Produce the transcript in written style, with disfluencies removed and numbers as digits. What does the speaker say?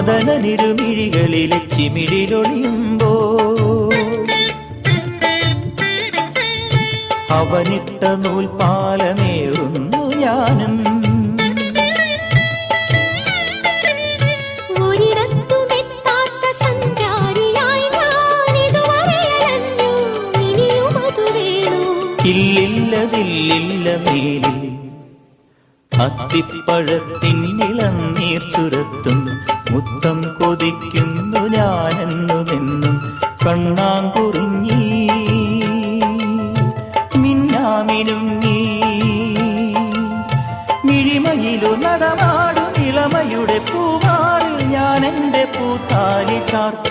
മദനനിരുമിഴികളിലെ ചിമിഴിലൊളിയുമ്പോ അവനിട്ട നൂൽപാലമേറുന്നു ഞാനും. ഒരിടത്തുമെത്താത്ത സഞ്ചാരിയായി ഞാനിതുവരെയലഞ്ഞു, ഇനിയും അതു വേണോ? ഇല്ലില്ലതില്ലില്ല മേലിൽ അത്തിപ്പഴത്തിന്നിളനീർ ചുരത്തും മുത്തം കൊതിക്കുന്നു ഞാനെന്നുമെന്നും. കണ്ണാങ്കുറിഞ്ഞി മിന്നാമിനുങ്ങി മിഴിമയിലു നടമാടും ഇളമയുടെ പൂവാറിൽ ഞാൻ എൻ്റെ പൂത്താലി ചാർത്തി.